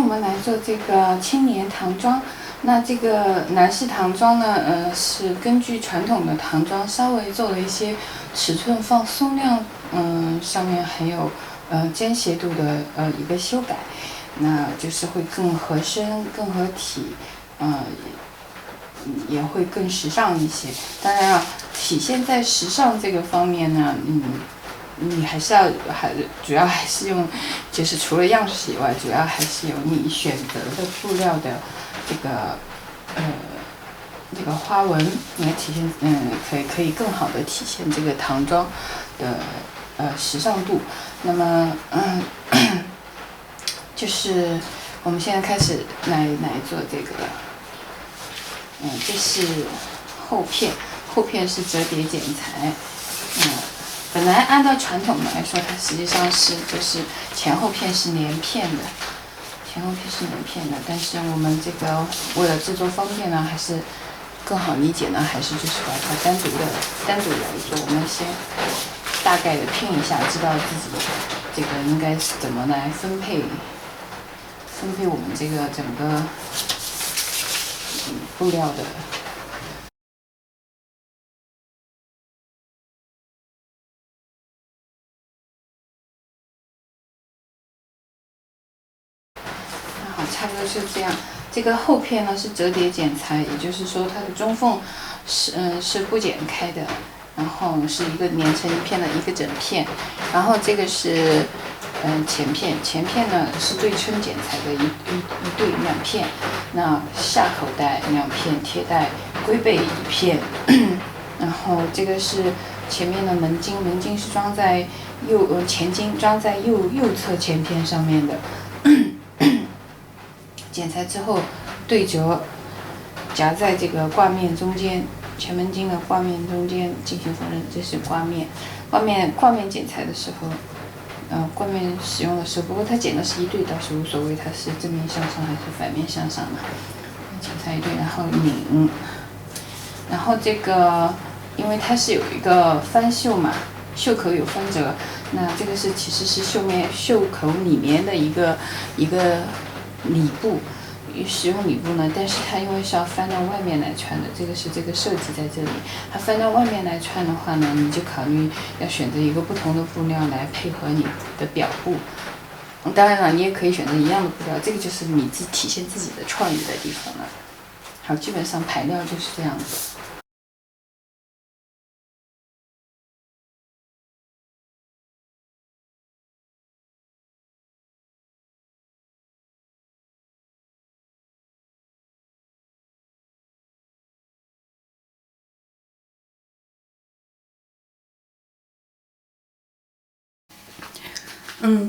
我们来做这个青年唐装。那这个男士唐装呢，是根据传统的唐装稍微做了一些尺寸放松量，上面还有肩斜度的一个修改，那就是会更合身、更合体，也会更时尚一些。当然了，体现在时尚这个方面呢，你主要还是用，就是除了样式以外，主要还是有你选择的布料的这个花纹来体现，可以更好的体现这个唐装的时尚度。那么就是我们现在开始来做这个，这是后片，后片是折叠剪裁，本来按照传统的来说，它实际上是就是前后片是连片的，但是我们这个为了制作方便呢，还是更好理解呢，还是就是把它单独来做。我们先大概的拼一下，知道自己这个应该是怎么来分配我们这个整个布料的。好，差不多是这样。这个后片呢是折叠剪裁，也就是说它的中缝是不剪开的，然后是一个连成一片的一个整片。然后这个是前片呢是对称剪裁的一对两片。那下口袋两片，贴带龟背一片。然后这个是前面的门襟是装在前襟装在右侧前片上面的。剪裁之后对折，夹在这个挂面中间，前门襟的挂面中间进行缝纫，这是挂面。挂面剪裁的时候，挂面使用的时候，不过它剪的是一对，倒是无所谓，它是正面向上还是反面向上的，剪裁一对，然后拧，然后这个因为它是有一个翻袖嘛，袖口有翻折，那这个其实是袖口里面的一个里布，使用里布呢，但是它因为是要翻到外面来穿的，这个设计在这里。它翻到外面来穿的话呢，你就考虑要选择一个不同的布料来配合你的表布。当然了，你也可以选择一样的布料，这个就是你体现自己的创意的地方了。好，基本上排料就是这样子。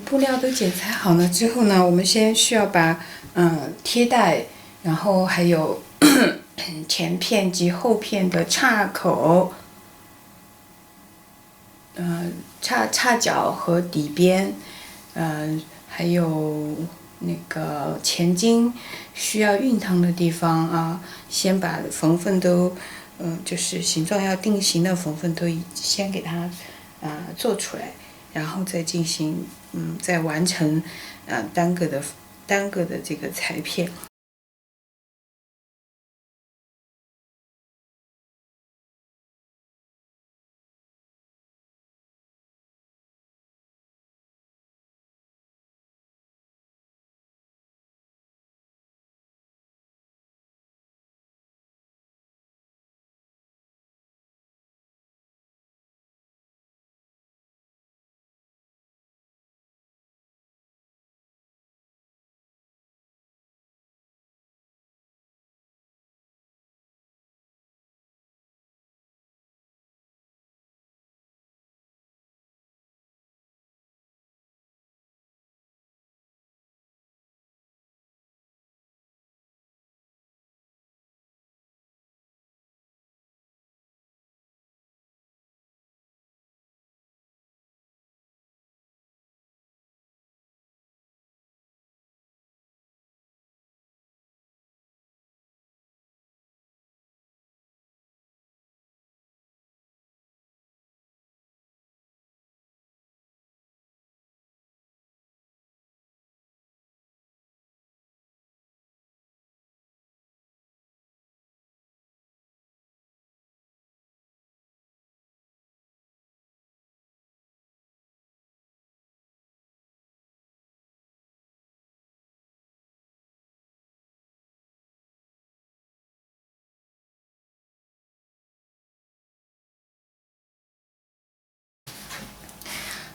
布料都剪裁好了之后呢，我们先需要把贴带，然后还有前片及后片的叉口，叉角和底边，还有那个前襟需要熨烫的地方啊，先把缝缝都，就是形状要定型的缝缝都先给它做出来。然后再进行，再完成，单个的这个裁片。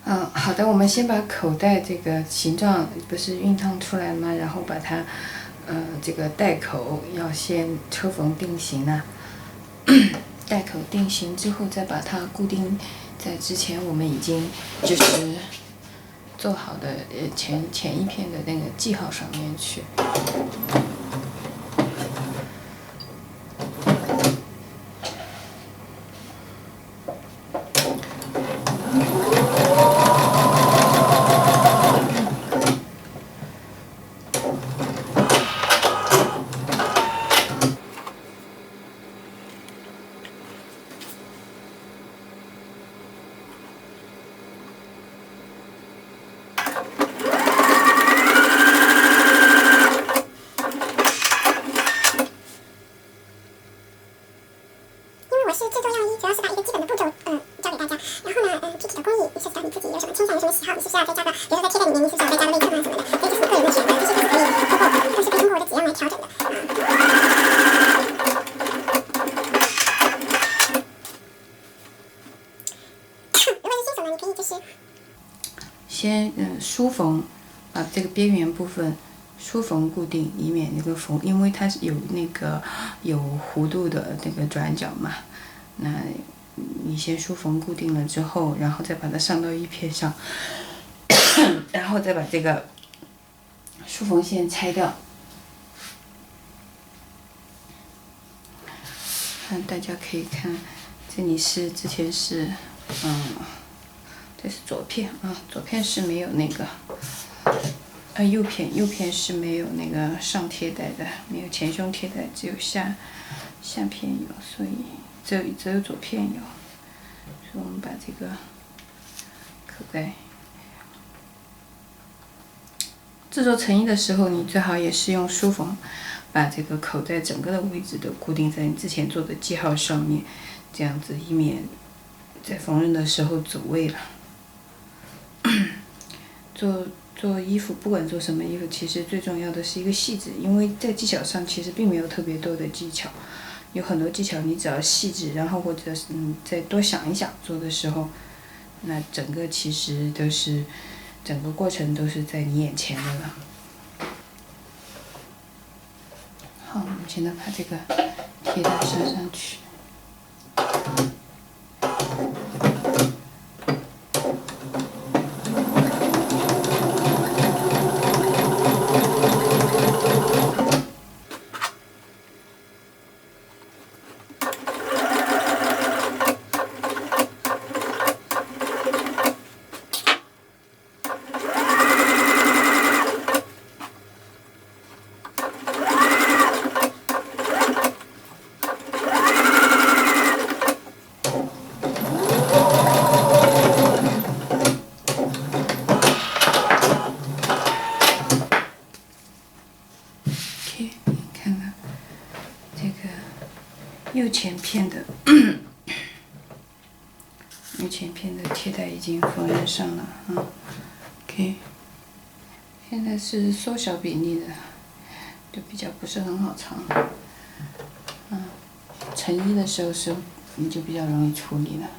好的，我们先把口袋这个形状不是熨烫出来吗？然后把它，这个袋口要先车缝定型啊。袋口定型之后，再把它固定在之前我们已经就是做好的前一片的那个记号上面去。是制作样衣，主要是把一个基本的步骤，教给大家。然后呢，具体的工艺涉及到你自己有什么倾向、有什么喜好，你是不是要再加个，比如说在贴在里面，你是不是要再加个内衬啊什么的？所以这是你个人的选择，这些都是可以通过我的纸样来调整的。如果是新手呢，你可以就是先梳缝，把这个边缘部分梳缝固定，以免那个缝，因为它是有那个有弧度的那个转角嘛。那你先梳缝固定了之后，然后再把它上到衣片上，然后再把这个梳缝线拆掉。大家可以看，这里是之前是，这是左片啊，左片是没有那个，右片是没有那个上贴带的，没有前胸贴带，只有下片有，所以只有左片有，所以我们把这个口袋制作成衣的时候，你最好也是用梳缝，把这个口袋整个的位置都固定在你之前做的记号上面，这样子以免在缝纫的时候走位了。做衣服，不管做什么衣服，其实最重要的是一个细致，因为在技巧上其实并没有特别多的技巧，有很多技巧你只要细致，然后或者是再多想一想做的时候，那整个其实都是整个过程都是在你眼前的了。好，我们现在把这个贴带上去。看看这个右前片的贴带已经缝纫上了OK， 现在是缩小比例的，就比较不是很好藏。成衣的时候你就比较容易处理了。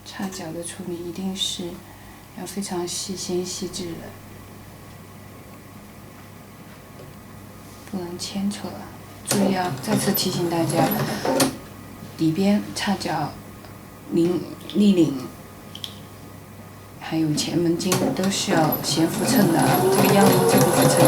擦角的处理一定是要非常细心细致的，不能牵扯。注意要再次提醒大家，底边擦角、立领，还有前门襟都是要先复衬的，这个样衣就不复衬。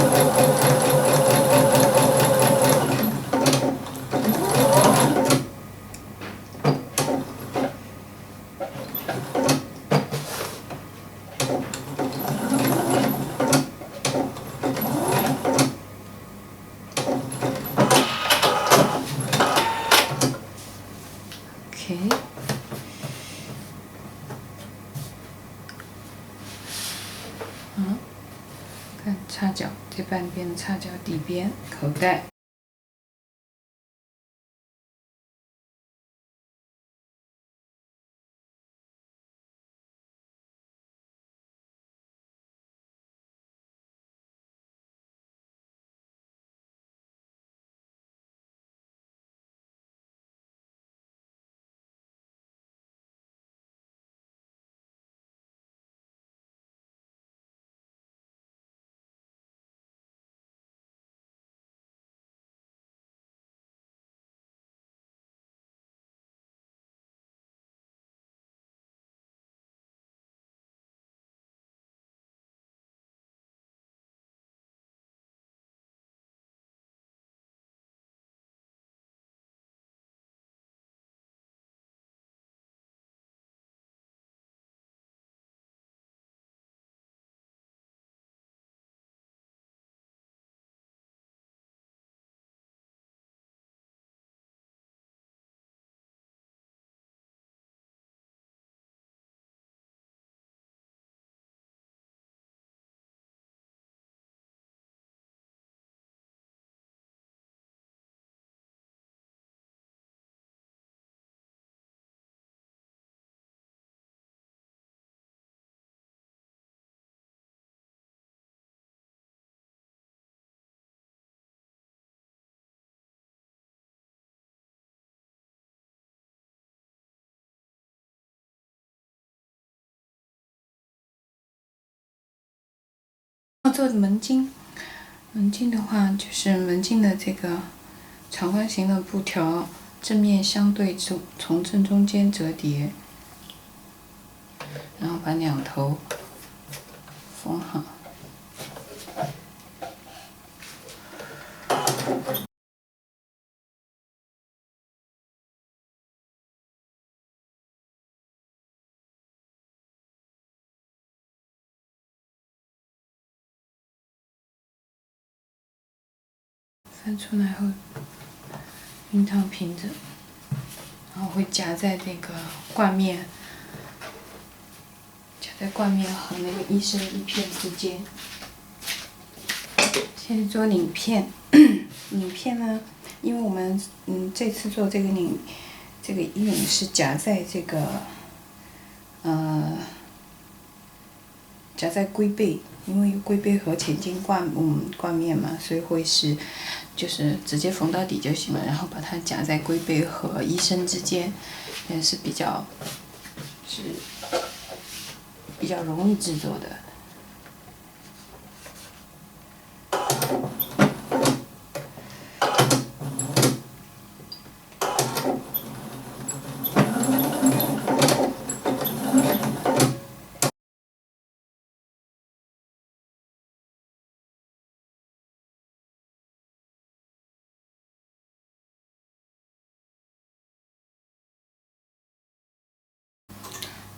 看擦角这半边的擦角底边口袋。做门襟。门襟的话，就是门襟的这个长方形的布条正面相对，从正中间折叠，然后把两头缝好。翻出来后，熨烫平整，然后会夹在那个挂面，夹在挂面和那个一身一片之间。现在做领片，领片呢，因为我们这次做这个领是夹在这个夹在龟背，因为龟背和前襟挂面嘛，所以会是就是直接缝到底就行了，然后把它夹在龟背和衣身之间，也是比较容易制作的。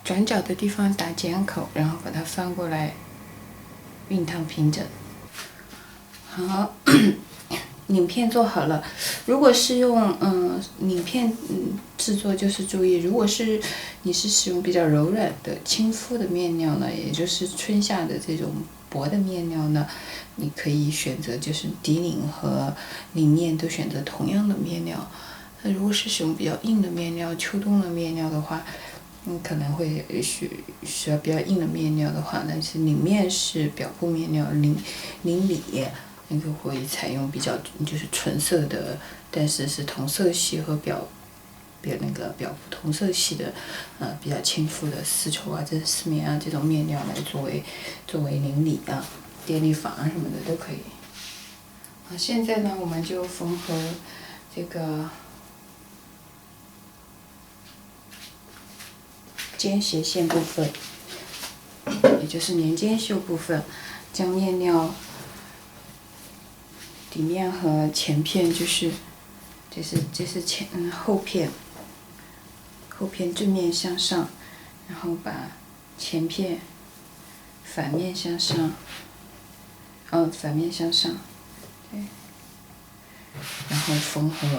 转角的地方打剪口，然后把它翻过来，熨烫平整。好，领片做好了。如果是用领片制作，就是注意，如果是你是使用比较柔软的亲肤的面料呢，也就是春夏的这种薄的面料呢，你可以选择就是底领和领面都选择同样的面料。那如果是使用比较硬的面料，秋冬的面料的话，可能会需要比较硬的面料的话，但是领面是表布面料，领里那个会采用比较就是纯色的，但是是同色系和表布同色系的，比较亲肤的丝绸啊、真丝棉啊这种面料来作为领里啊、电力纺啊什么的都可以。现在呢，我们就缝合这个肩斜线部分，也就是连肩袖部分，将面料底面和前片这是后片正面向上，然后把前片反面向上，反面向上，对，然后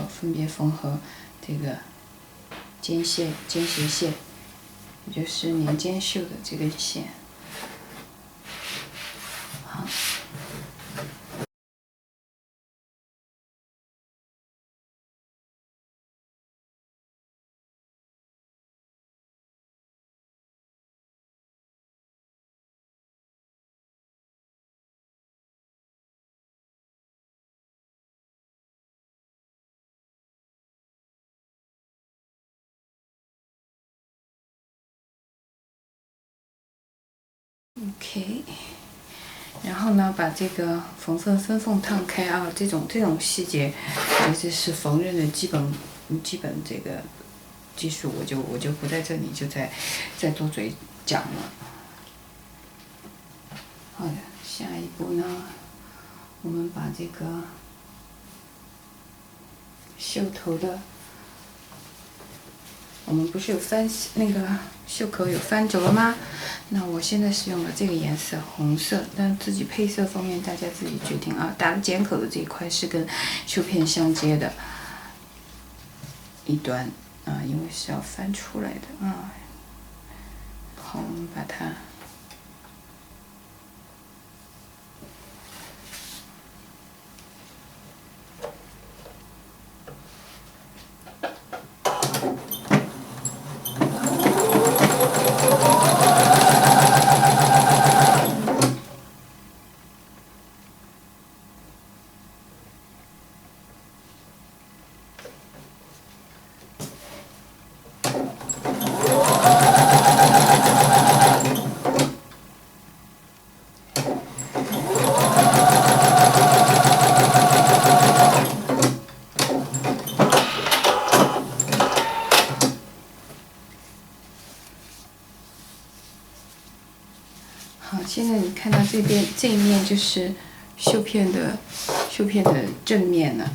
分别缝合这个肩斜线。也就是连肩袖的这根线，好。OK， 然后呢，把这个分缝烫开啊，这种细节，这是缝纫的基本这个技术，我就不在这里再多嘴讲了。好的，下一步呢，我们把这个袖头的。我们不是有那个袖口有翻折吗？那我现在是用了这个颜色，红色，但自己配色方面大家自己决定啊。打了剪口的这一块是跟袖片相接的一端啊，因为是要翻出来的啊。好，我们把它。这一面就是绣片的正面了，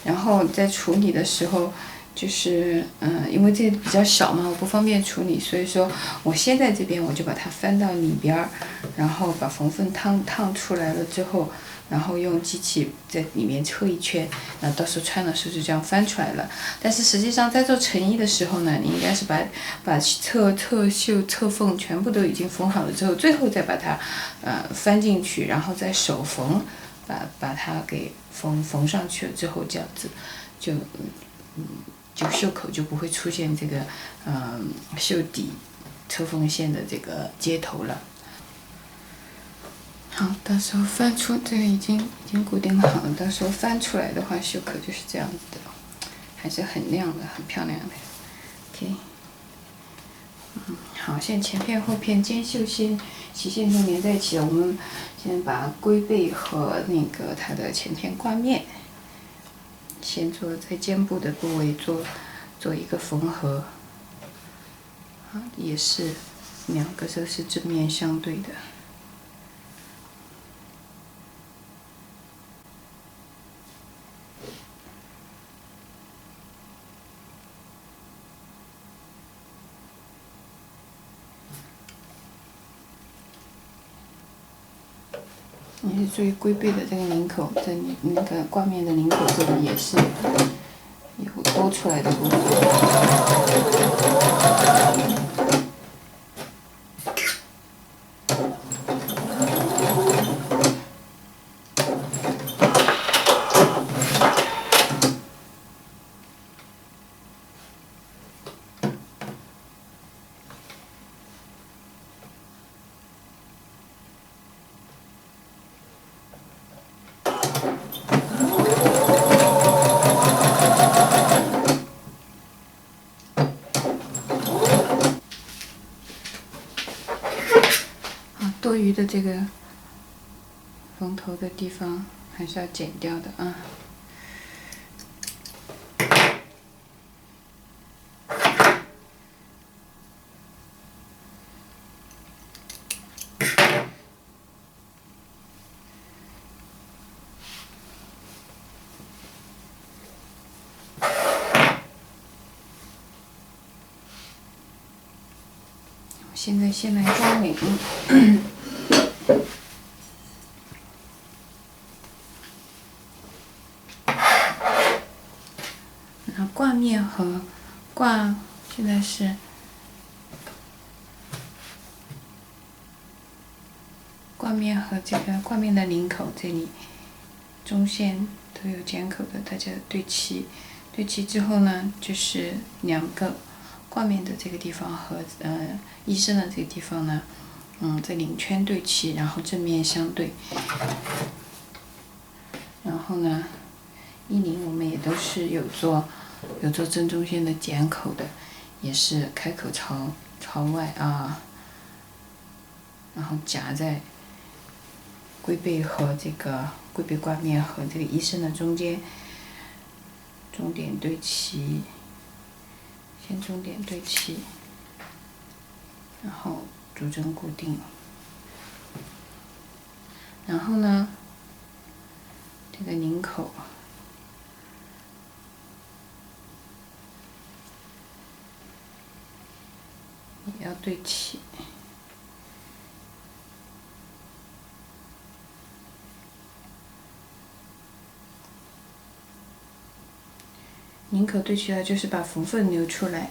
然后在处理的时候。就是因为这比较小嘛，我不方便处理，所以说我先在这边我就把它翻到里边儿，然后把缝缝烫出来了之后，然后用机器在里面侧一圈，然后到时候穿的时候就这样翻出来了。但是实际上在做成衣的时候呢，你应该是把侧袖、侧缝全部都已经缝好了之后，最后再把它翻进去，然后再手缝，把它给缝上去了之后，这样子就袖口就不会出现这个袖底侧缝线的这个接头了。好，到时候翻出这个已经固定好了，到时候翻出来的话，袖口就是这样子的，还是很亮的，很漂亮的。OK， 好，现在前片后片肩袖线齐线都连在一起了，我们先把龟背和那个它的前片挂面。先在肩部的部位做一个缝合，也是两个都是正面相对的。你是注意龟背的这个领口，这里那个挂面的领口这里也是有多出来的部分。多余的这个缝头的地方还是要剪掉的啊。现在先来装领。然后挂面和现在是挂面和这个挂面的领口这里中线都有剪口的，大家对齐之后呢，就是两个挂面的这个地方和衣身的这个地方呢，在领圈对齐，然后正面相对。然后呢，衣领我们也都是有做正中线的剪口的，也是开口朝外啊，然后夹在龟背和这个龟背挂面和这个衣身的中间，中点对齐，先中点对齐，然后逐针固定。然后呢，这个领口也要对齐。领口对齐了，就是把缝缝留出来，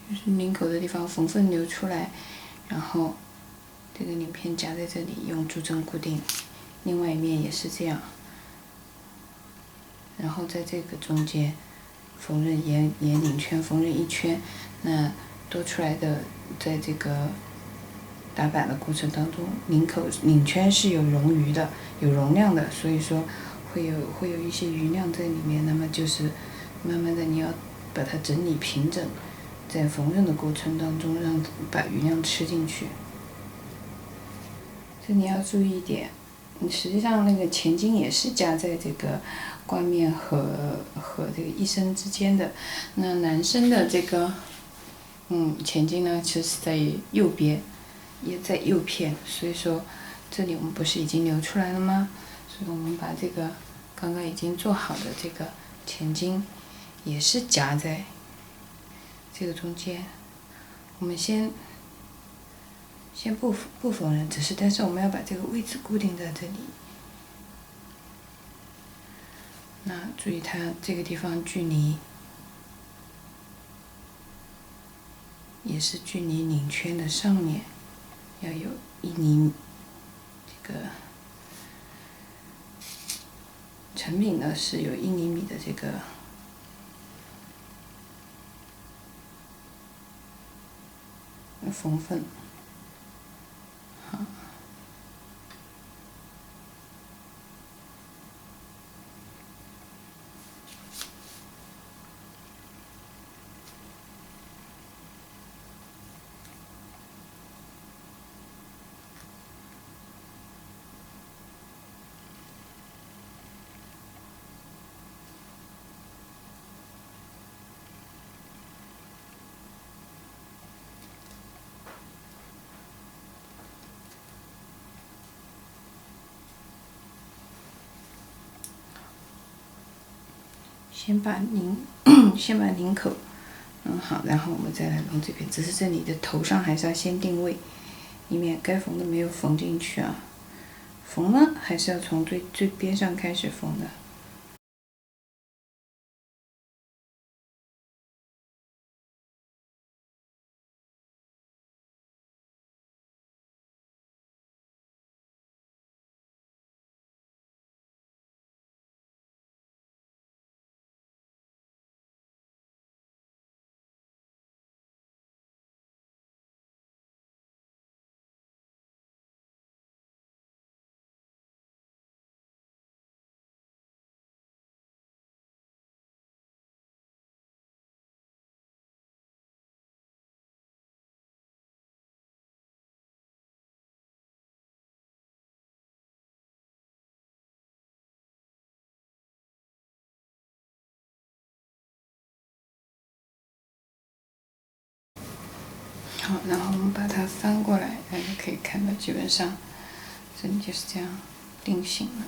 就是领口的地方缝缝留出来，然后这个领片夹在这里，用竹针固定，另外一面也是这样，然后在这个中间缝纫沿领圈缝纫一圈，那多出来的在这个打板的过程当中，领圈是有冗余的，有容量的，所以说会有一些余量在里面，那么就是慢慢的你要把它整理平整，在缝纫的过程当中把余量吃进去。这你要注意一点，你实际上那个前襟也是夹在这个挂面和这个衣身之间的，那男生的这个前襟呢，其实在右边，也在右片，所以说这里我们不是已经留出来了吗？所以我们把这个刚刚已经做好的这个前襟，也是夹在这个中间。我们先不缝纫，但是我们要把这个位置固定在这里。那注意它这个地方距离也是距离领圈的上面要有1厘，这个成品呢是有1厘米的这个缝缝。好。先把领口弄好，然后我们再来弄这边。只是这里的头上还是要先定位，以免该缝的没有缝进去啊。缝呢，还是要从最边上开始缝的。好，然后我们把它翻过来，大家可以看到，基本上这里就是这样定型了。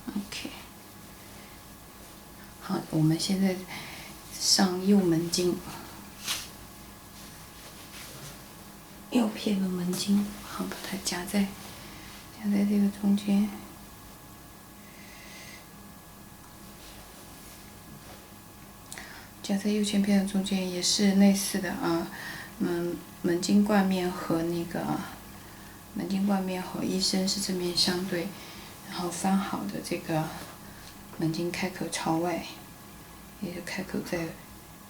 OK。好，我们现在上右门襟。右片的门襟，好，把它夹在这个中间。夹在右前片的中间也是类似的啊，门襟冠面和衣身是正面相对，然后翻好的这个门襟开口朝外，也就开口在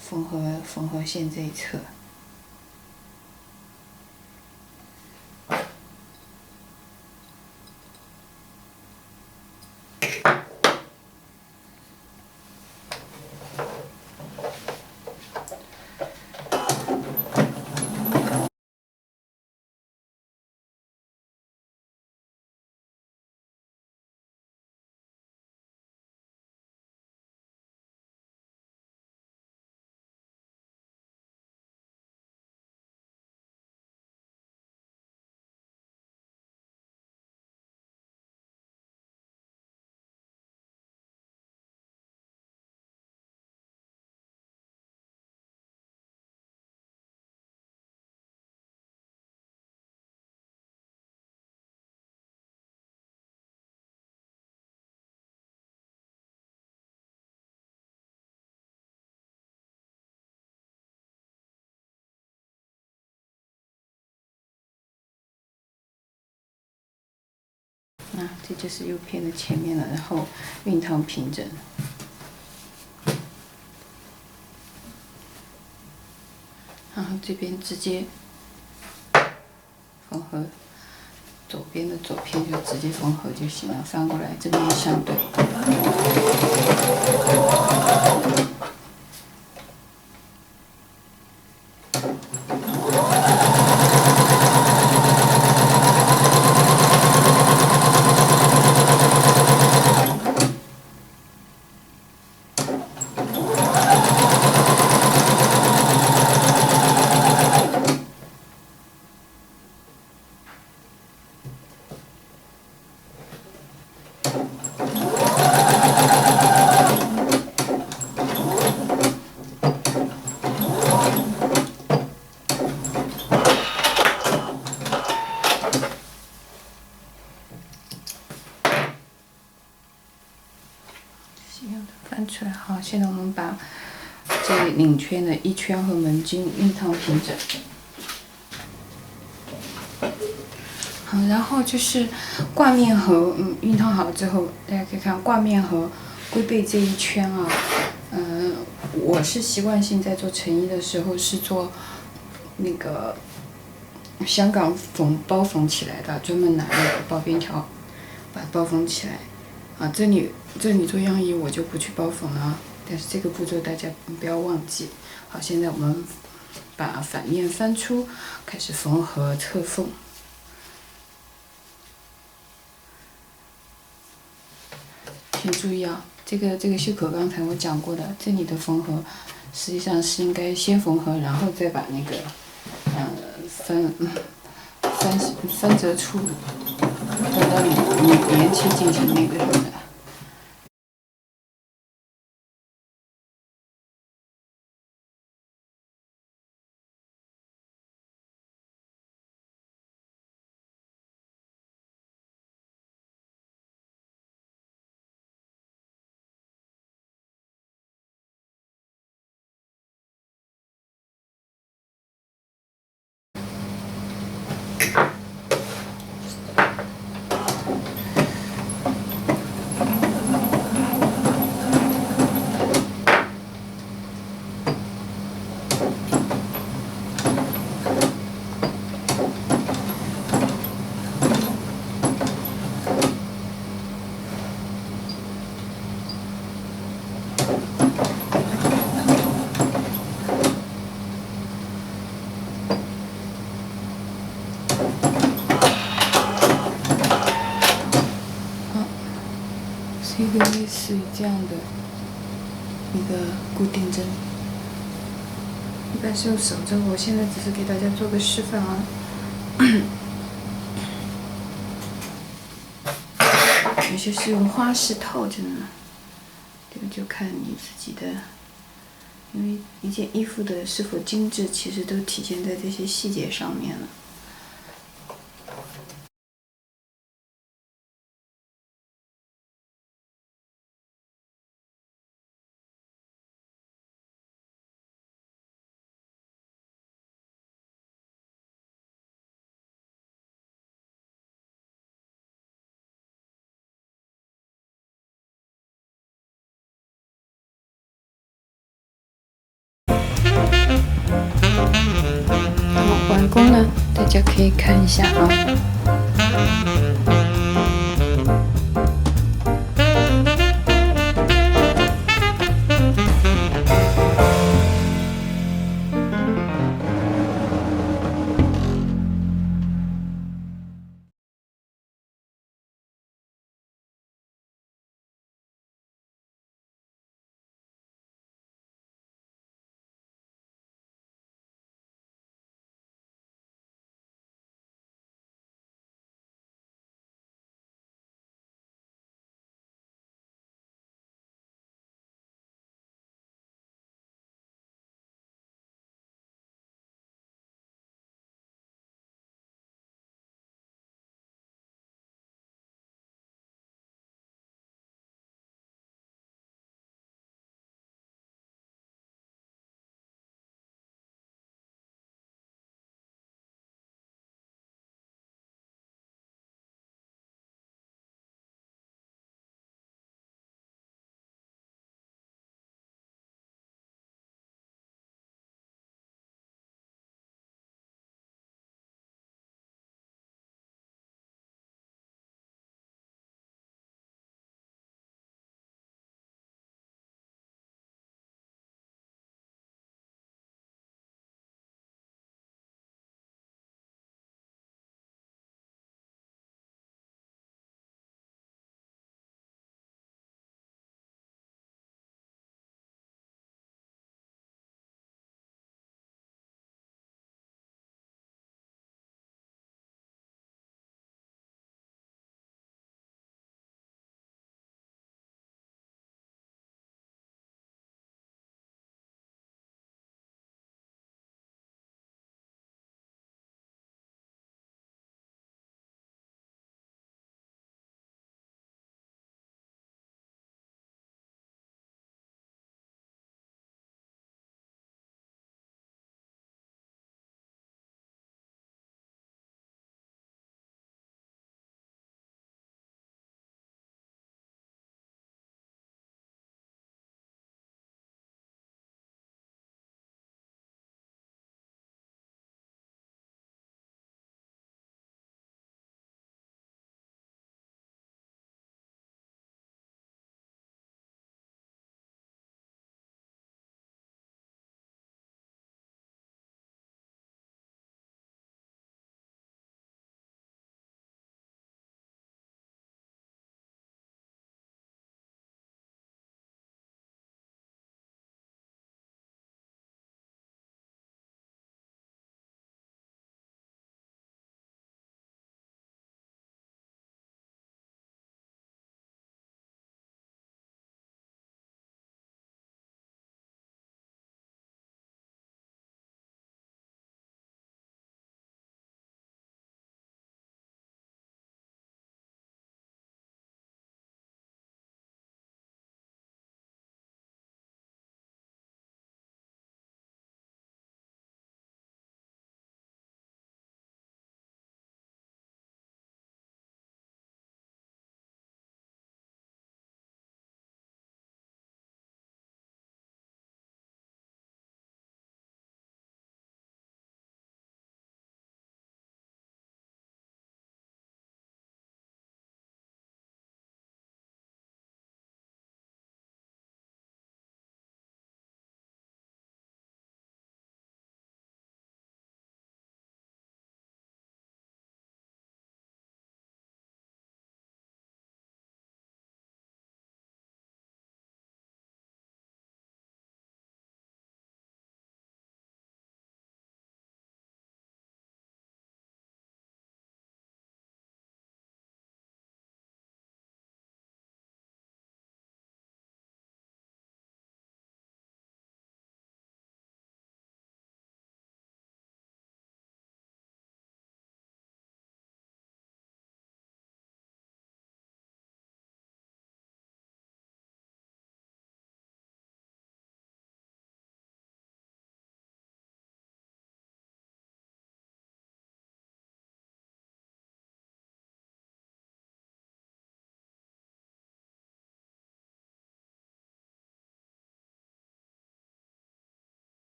缝合线这一侧。这就是右片的前面了，然后熨烫平整。然后这边直接缝合，左边的左片就直接缝合就行了，翻过来正面相对。这样的翻出来。好，现在我们把这领圈的一圈和门襟熨烫平整。好，然后就是挂面和熨烫好之后，大家可以看挂面和龟背这一圈啊，我是习惯性在做成衣的时候是做那个香港包缝起来的，专门拿那个包边条把它包缝起来。啊，这里做样衣我就不去包缝了啊，但是这个步骤大家不要忘记。好，现在我们把反面翻出，开始缝合侧缝。请注意啊，这个袖口刚才我讲过的，这里的缝合实际上是应该先缝合，然后再把那个翻折处等到你连起进行那个什么的。是一个类似于这样的一个固定针，一般是用手针，我现在只是给大家做个示范啊。有些是用花式套针的，这个就看你自己的，因为一件衣服的是否精致，其实都体现在这些细节上面了。好，完工了，大家可以看一下啊。